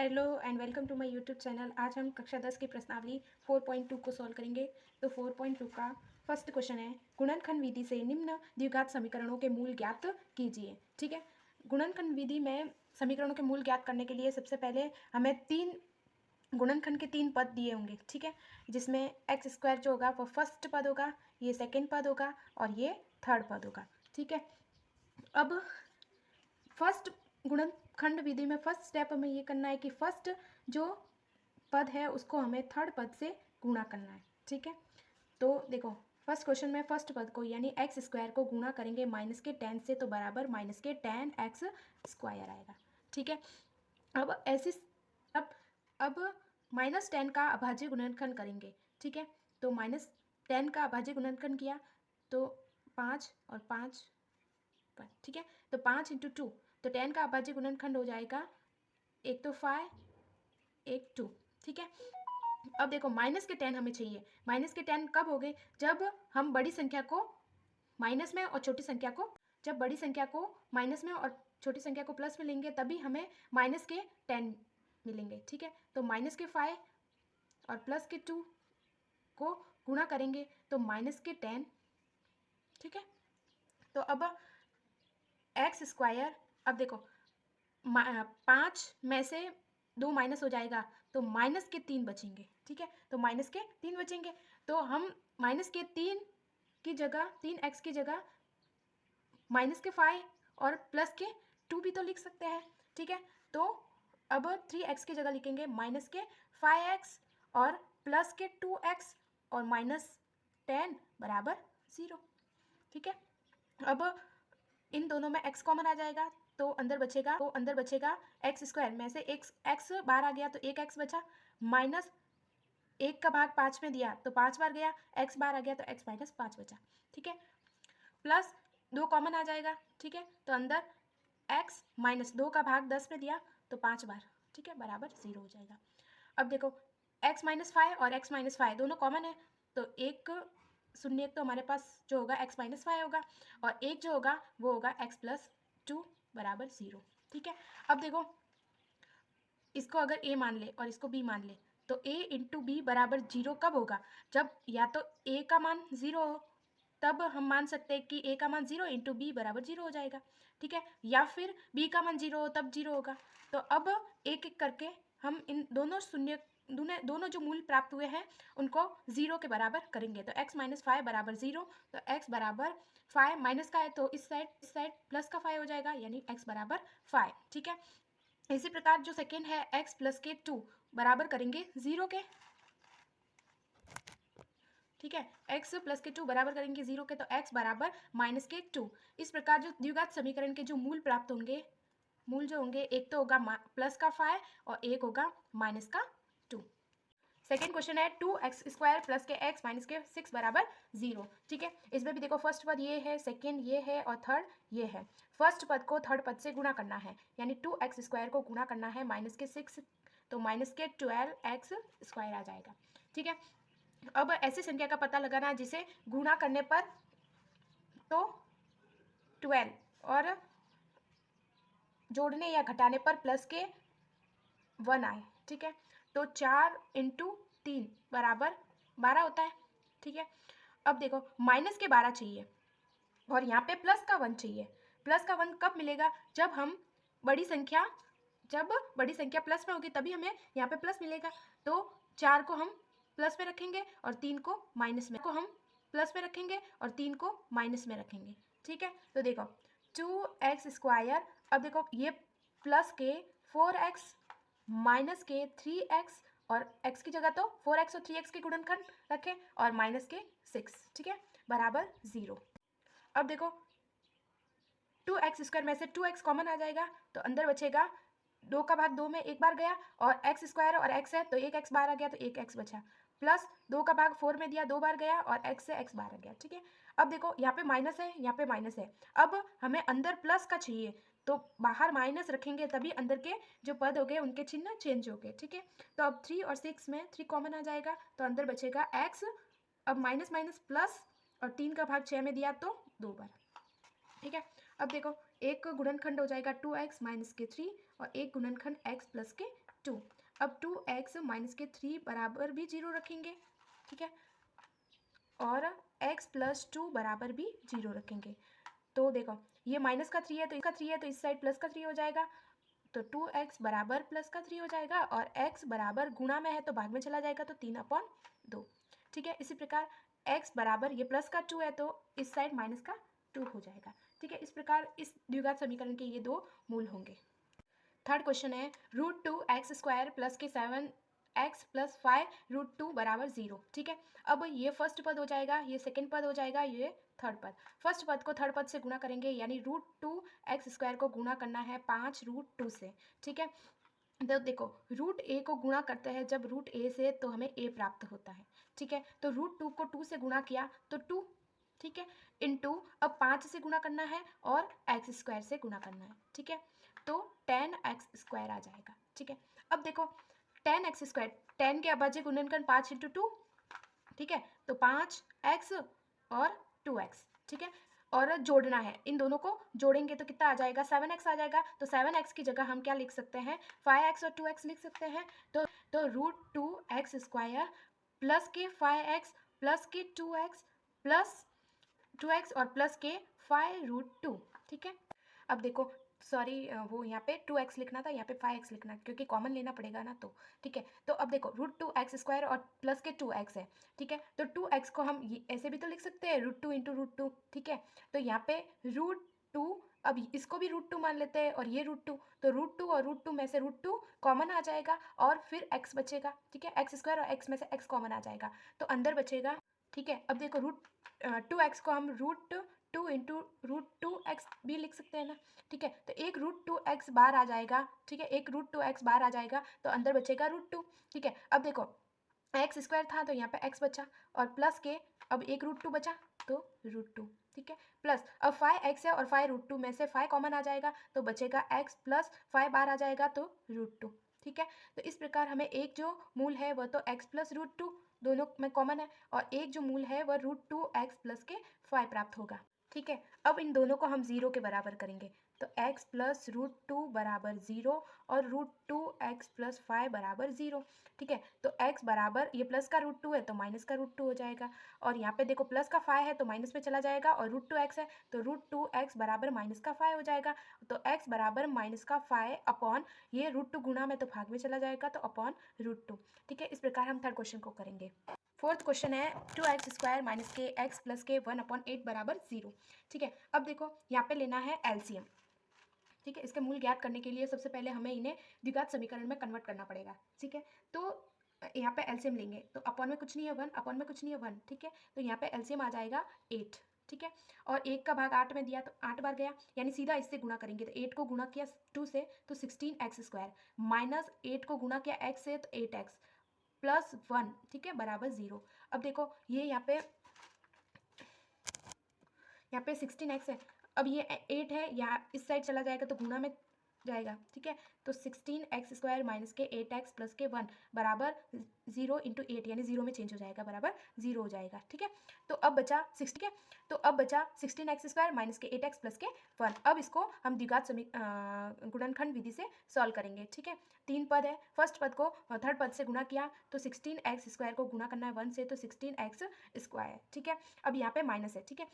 Hello and welcome to my YouTube channel. आज हम कक्षा 10 की प्रश्नावली 4.2 को सॉल्व करेंगे। तो 4.2 का फर्स्ट क्वेश्चन है, गुणनखंड विधि से निम्न द्विघात समीकरणों के मूल ज्ञात कीजिए। ठीक है, गुणनखंड विधि में समीकरणों के मूल ज्ञात करने के लिए सबसे पहले हमें गुणनखंड के 3 पद दिए होंगे। ठीक है, जिसमें एक्स स्क्वायर जो होगा वो फर्स्ट पद होगा, ये सेकेंड पद होगा और ये थर्ड पद होगा। ठीक है, अब फर्स्ट गुणनखंड विधि में फर्स्ट स्टेप हमें ये करना है कि फर्स्ट जो पद है उसको हमें थर्ड पद से गुणा करना है। ठीक है, तो देखो फर्स्ट क्वेश्चन में फर्स्ट पद को यानी एक्स स्क्वायर को गुणा करेंगे माइनस के 10 से, तो बराबर माइनस के 10 एक्स स्क्वायर आएगा। ठीक है, अब ऐसे अब -10 का अभाज्य गुणनखंड करेंगे। ठीक है, तो -10 का अभाज्य गुणनखंड किया तो 5 और 5 पर। ठीक है, तो 5 × 2 तो 10 का अभाज्य गुणनखंड हो जाएगा, एक तो 5 एक 2। ठीक है, अब देखो माइनस के 10 हमें चाहिए। माइनस के 10 कब हो गए, जब हम बड़ी संख्या को माइनस में और छोटी संख्या को, जब बड़ी संख्या को माइनस में और छोटी संख्या को प्लस में लेंगे तभी हमें माइनस के 10 मिलेंगे। ठीक है, तो माइनस के 5 और प्लस के 2 को गुणा करेंगे तो माइनस के 10। ठीक है, तो अब एक्स स्क्वायर, अब देखो 5 में से 2 माइनस हो जाएगा तो माइनस के 3 बचेंगे। ठीक है, तो माइनस के 3 बचेंगे, तो हम माइनस के 3 की जगह 3x की जगह माइनस के 5 और प्लस के 2 भी तो लिख सकते हैं। ठीक है, तो अब 3x की जगह लिखेंगे माइनस के 5x और प्लस के 2x और -10 बराबर 0। ठीक है, अब इन दोनों में x कॉमन आ जाएगा तो अंदर बचेगा एक्स स्क्वायर में से एक x बाहर आ गया तो एक x बचा, माइनस 1 का भाग 5 में दिया तो 5 बार गया, x बाहर आ गया तो x - 5 बचा। ठीक है, प्लस 2 कॉमन आ जाएगा। ठीक है, तो अंदर x - 2 का भाग 10 में दिया तो 5 बार। ठीक है, बराबर 0 हो जाएगा। अब देखो x - 5 और x - 5 दोनों कॉमन है, तो एक शून्य तो हमारे पास जो होगा x - 5 होगा और एक जो होगा वो होगा x + 2 बराबर 0। ठीक है, अब देखो इसको अगर a मान ले और इसको b मान ले तो a × b बराबर 0 कब होगा, जब या तो a का मान 0 हो तब हम मान सकते हैं कि a का मान 0 × b बराबर 0 हो जाएगा। ठीक है, या फिर b का मान 0 हो तब 0 होगा। तो अब एक एक करके हम इन दोनों जो मूल प्राप्त हुए हैं उनको 0 के बराबर करेंगे। तो x - 5 बराबर 0, तो x बराबर 5 माइनस का है तो इस साइड प्लस का 5 हो जाएगा यानी x बराबर 5। ठीक है, इसी प्रकार जो सेकेंड है x प्लस के 2 बराबर करेंगे 0 के। ठीक है, x प्लस के 2 बराबर करेंगे 0 के तो x बराबर माइनस के 2। इस प्रकार जो द्विघात समीकरण के जो मूल प्राप्त होंगे, मूल जो होंगे एक तो होगा प्लस का 5 और एक होगा माइनस का 2। सेकेंड क्वेश्चन है 2x² प्लस के x माइनस के 6 बराबर 0। ठीक है, इसमें भी देखो फर्स्ट पद ये है, सेकेंड ये है और थर्ड ये है। फर्स्ट पद को थर्ड पद से गुणा करना है यानी 2x² को गुणा करना है माइनस के 6 तो माइनस के 12x² आ जाएगा। ठीक है, अब ऐसी संख्या का पता लगाना जिसे गुणा करने पर तो 12 और जोड़ने या घटाने पर प्लस के 1 आए। ठीक है, तो 4 × 3 बराबर 12 होता है। ठीक है, अब देखो माइनस के 12 चाहिए और यहाँ पे प्लस का 1 चाहिए। प्लस का 1 कब मिलेगा, जब बड़ी संख्या प्लस में होगी तभी हमें यहाँ पे प्लस मिलेगा। तो 4 को हम प्लस में रखेंगे और 3 को माइनस में रखेंगे। ठीक है, तो देखो 2x², अब देखो ये प्लस के 4x माइनस के 3x और x की जगह तो 4x और 3x के गुणनखंड रखें और माइनस के 6। ठीक है, बराबर 0। अब देखो 2x² में से 2x कॉमन आ जाएगा तो अंदर बचेगा 2 का भाग 2 में एक बार गया और x² और x है तो एक x बाहर आ गया तो एक x बचा, प्लस 2 का भाग 4 में दिया 2 बार गया और x से x बाहर आ गया। ठीक है, अब देखो यहाँ पे माइनस है, यहाँ पे माइनस है, अब हमें अंदर प्लस का चाहिए तो बाहर माइनस रखेंगे तभी अंदर के जो पद हो गए उनके चिन्ह चेंज हो गए। ठीक है, तो अब 3 और 6 में 3 कॉमन आ जाएगा तो अंदर बचेगा x, अब माइनस माइनस प्लस और 3 का भाग 6 में दिया तो 2 बार। ठीक है, अब देखो एक गुणनखंड हो जाएगा 2x माइनस के 3 और एक गुणनखंड x प्लस के 2। अब 2x माइनस के 3 बराबर भी 0 रखेंगे, ठीक है, और x प्लस 2 बराबर भी 0 रखेंगे। तो देखो ये माइनस का 3 है तो इसका 3 है तो इस साइड प्लस का 3 हो जाएगा, तो 2x बराबर प्लस का 3 हो जाएगा, और x बराबर गुणा में है तो भाग में चला जाएगा तो 3/2। ठीक है, इसी प्रकार x बराबर ये प्लस का 2 है तो इस साइड माइनस का 2 हो जाएगा। ठीक है, इस प्रकार इस द्विघात समीकरण के ये दो मूल होंगे। थर्ड क्वेश्चन है √2x² प्लस के 7x प्लस 5√2 बराबर 0। ठीक है, अब ये फर्स्ट पद हो जाएगा, ये सेकंड पद हो जाएगा, ये थर्ड पद। फर्स्ट पद को थर्ड पद से गुणा करेंगे, यानी √2x² को गुणा करना है 5√2 से। ठीक है, तो देखो रूट ए को गुणा करते हैं जब रूट ए से तो हमें ए प्राप्त होता है। ठीक है, तो √2 को 2 से गुणा किया तो 2, ठीक है, इंटू अब 5 से गुणा करना है और x² से गुणा करना है। ठीक है, तो 10x² आ जाएगा। ठीक है, अब देखो 10x², 10 के अभाज्य गुणनखंड 5 × 2, ठीक है, तो 5x और 2x। ठीक है, और जोड़ना है, इन दोनों को जोड़ेंगे तो कितना आ जाएगा, 7x आ जाएगा। तो 7x की जगह हम क्या लिख सकते हैं, 5x और 2x लिख सकते हैं। तो √2x² प्लस के 5x प्लस के 2x प्लस 2x और प्लस के 5√2। ठीक है, अब देखो सॉरी वो यहाँ पे 2x लिखना था, यहाँ पे 5x लिखना क्योंकि कॉमन लेना पड़ेगा ना, तो ठीक है। तो अब देखो √2x² और प्लस के 2x है। ठीक है, तो 2x को हम ऐसे भी तो लिख सकते हैं √2 × √2। ठीक है, तो यहाँ पे √2, अब इसको भी √2 मान लेते हैं और ये √2, तो √2 और √2 में से √2 कॉमन आ जाएगा और फिर x बचेगा। ठीक है, x² और x में से x कॉमन आ जाएगा तो अंदर बचेगा। ठीक है, अब देखो √2x को हम √2 × √2x भी लिख सकते हैं ना। ठीक है, तो एक √2x बार आ जाएगा। ठीक है, एक √2x बार आ जाएगा तो अंदर बचेगा √2। ठीक है, अब देखो x² था तो यहाँ पे x बचा और प्लस के अब एक √2 बचा तो √2। ठीक है, प्लस अब 5x है और 5√2 में से 5 कॉमन आ जाएगा तो बचेगा x प्लस 5 बार आ जाएगा तो √2। ठीक है, तो इस प्रकार हमें एक जो मूल है वह तो x प्लस √2 दोनों में कॉमन है और एक जो मूल है वह √2x प्लस के 5 प्राप्त होगा। ठीक है, अब इन दोनों को हम 0 के बराबर करेंगे तो x प्लस √2 बराबर 0 और √2x प्लस 5 बराबर 0। ठीक है, तो x बराबर ये प्लस का √2 है तो माइनस का √2 हो जाएगा, और यहाँ पे देखो प्लस का 5 है तो माइनस में चला जाएगा, और √2x है तो √2x बराबर माइनस का 5 हो जाएगा। तो x बराबर माइनस का 5 अपॉन ये √2 गुणा में तो भाग में चला जाएगा तो अपॉन √2। ठीक है, इस प्रकार हम थर्ड क्वेश्चन को करेंगे। फोर्थ क्वेश्चन है 2x² माइनस के x प्लस के 1/8 बराबर 0। ठीक है, अब देखो यहाँ पे लेना है एलसीएम। ठीक है, इसके मूल ज्ञात करने के लिए सबसे पहले हमें इन्हें द्विघात समीकरण में कन्वर्ट करना पड़ेगा। ठीक है, तो यहाँ पे एलसीएम लेंगे तो अपॉन में कुछ नहीं है 1, अपॉन में कुछ नहीं है 1। ठीक है, तो यहाँ पे एलसीएम आ जाएगा 8। ठीक है, और 1 का भाग 8 में दिया तो 8 बार गया, यानी सीधा इससे गुणा करेंगे तो 8 को गुणा किया 2 से तो 16x² माइनस 8 को गुणा किया x से तो 8x प्लस 1, ठीक है, बराबर 0। अब देखो ये यहाँ पे 16x है, अब ये 8 है, यहाँ इस साइड चला जाएगा तो गुणा में जाएगा। ठीक है, तो 16x² माइनस के 8x प्लस के 1 बराबर 0 × 8, यानी 0 में चेंज हो जाएगा, बराबर 0 हो जाएगा। ठीक है, तो अब बचा 6। ठीक है, तो अब बचा 16x² माइनस के 8x प्लस के 1। अब इसको हम द्विघात गुणनखंड विधि से सॉल्व करेंगे। ठीक है, 3 पद है, फर्स्ट पद को थर्ड पद से गुणा किया तो 16x² को गुणा करना है 1 से तो 16x²। ठीक है, अब यहाँ पे माइनस है। ठीक है,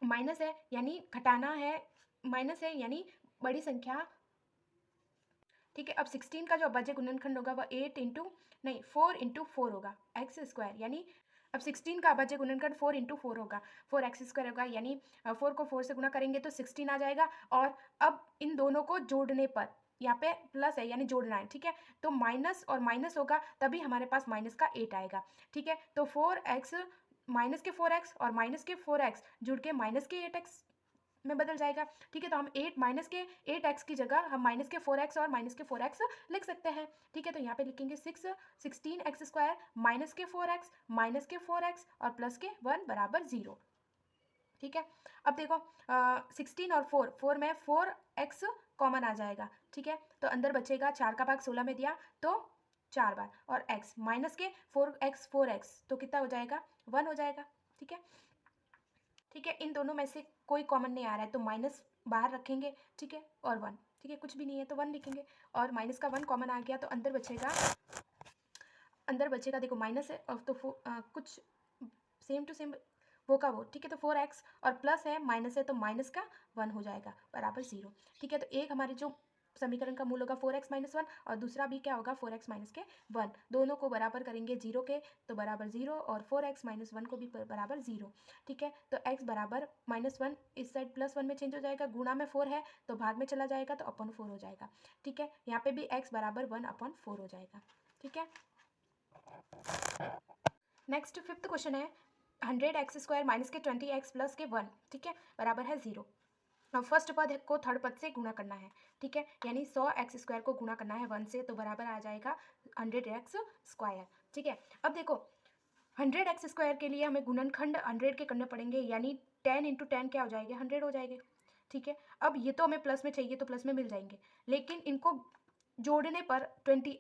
माइनस है यानी घटाना है, माइनस है यानी बड़ी संख्या। ठीक है, अब 16 का जो अभाज्य गुणनखंड होगा वह 4 × 4 होगा x², यानी अब 16 का अभाज्य गुणनखंड 4 × 4 होगा, 4x² होगा, यानी 4 को 4 से गुणा करेंगे तो 16 आ जाएगा। और अब इन दोनों को जोड़ने पर यहाँ पे प्लस है यानी जोड़ना है। ठीक है, तो माइनस और माइनस होगा तभी हमारे पास माइनस का 8 आएगा। ठीक है, तो 4x माइनस के 4x और माइनस के 4x जुड़ के माइनस के 8x में बदल जाएगा। ठीक है, तो हम 8 माइनस के 8x की जगह हम माइनस के 4x और माइनस के 4x लिख सकते हैं। ठीक है, तो यहाँ पे लिखेंगे 16x² माइनस के 4x माइनस के 4x और प्लस के 1 बराबर 0। ठीक है, अब देखो 16 और 4 में 4x कॉमन आ जाएगा। ठीक है, तो अंदर बचेगा 4 का भाग 16 में दिया तो 4 बार, और x माइनस के 4x तो कितना हो जाएगा, 1 हो जाएगा। ठीक है, ठीक है, इन दोनों में से कोई कॉमन नहीं आ रहा है तो माइनस बाहर रखेंगे। ठीक है, और 1। ठीक है, कुछ भी नहीं है तो 1 लिखेंगे और माइनस का 1 कॉमन आ गया तो अंदर बचेगा देखो माइनस है और तो कुछ सेम टू सेम वो का वो, ठीक है। तो 4x और प्लस है माइनस है तो माइनस का 1 हो जाएगा बराबर 0, ठीक है। तो एक हमारे जो समीकरण का मूल होगा 4x - 1 और दूसरा भी क्या होगा 4x - 1, दोनों को बराबर करेंगे 0 के तो बराबर 0 और 4x - 1 को भी बराबर 0, ठीक है। तो x बराबर -1 इस साइड +1 में चेंज हो जाएगा, गुणा में 4 है तो भाग में चला जाएगा तो अपन 4 हो जाएगा, ठीक है। यहाँ पे भी x बराबर 1/4 हो जाएगा, ठीक है। नेक्स्ट 5th क्वेश्चन है 100x² माइनस के 20x प्लस के 1, ठीक है, बराबर है 0। अब फर्स्ट पद को थर्ड पद से गुणा करना है, ठीक है, यानी 100x² को गुणा करना है 1 से तो बराबर आ जाएगा 100x², ठीक है। अब देखो 100x² के लिए हमें गुणनखंड 100 के करने पड़ेंगे, यानी 10 × 10 क्या हो जाएंगे 100 हो जाएंगे, ठीक है। अब ये तो हमें प्लस में चाहिए तो प्लस में मिल जाएंगे, लेकिन इनको जोड़ने पर 20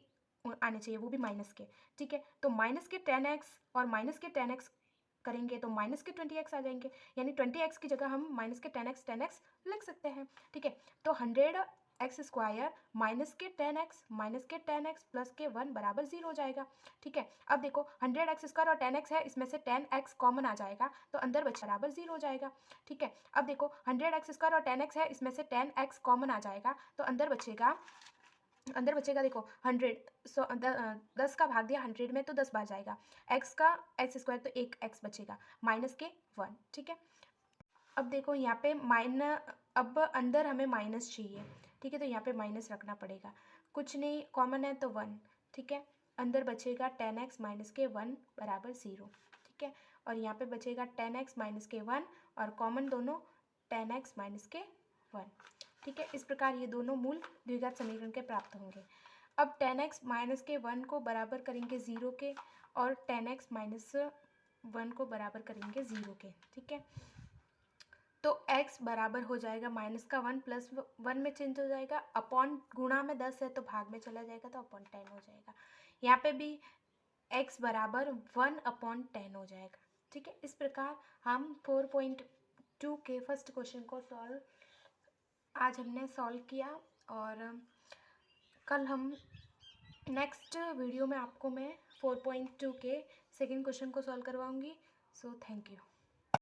आने चाहिए, वो भी माइनस के, ठीक है। तो माइनस के 10x और माइनस के 10x करेंगे तो माइनस के 20x आ जाएंगे, यानी 20x की जगह हम माइनस के 10x लिख सकते हैं, ठीक है। तो 100x² माइनस के 10x प्लस के 1 बराबर 0 हो जाएगा, ठीक है। अब देखो 100x² और 10x है, इसमें से 10x कॉमन आ जाएगा तो अंदर बचा बराबर 0 हो जाएगा, ठीक है। अब देखो 100x² और 10x है, इसमें से 10x कॉमन आ जाएगा तो अंदर बचेगा देखो 100 10 का भाग दिया 100 में तो 10 बार जाएगा, x² तो 1x बचेगा माइनस के 1, ठीक है। अब देखो यहाँ पे अब अंदर हमें माइनस चाहिए, ठीक है, तो यहाँ पे माइनस रखना पड़ेगा, कुछ नहीं कॉमन है तो 1, ठीक है। अंदर बचेगा 10x माइनस के 1 बराबर 0, ठीक है। और यहाँ पे बचेगा 10x माइनस के 1 और कॉमन दोनों 10x माइनस के 1, ठीक है। इस प्रकार ये दोनों मूल द्विघात समीकरण के प्राप्त होंगे। अब 10x माइनस के 1 को बराबर करेंगे 0 के और 10x माइनस 1 को बराबर करेंगे 0 के, ठीक है। तो x बराबर हो जाएगा माइनस का 1 प्लस 1 में चेंज हो जाएगा, अपॉन गुणा में 10 है तो भाग में चला जाएगा तो अपॉन 10 हो जाएगा। यहाँ पे भी x बराबर 1/10 हो जाएगा, ठीक है। इस प्रकार हम 4.2 के फर्स्ट क्वेश्चन को आज हमने सॉल्व किया और कल हम नेक्स्ट वीडियो में आपको मैं 4.2 के सेकेंड क्वेश्चन को सॉल्व करवाऊंगी। So thank you.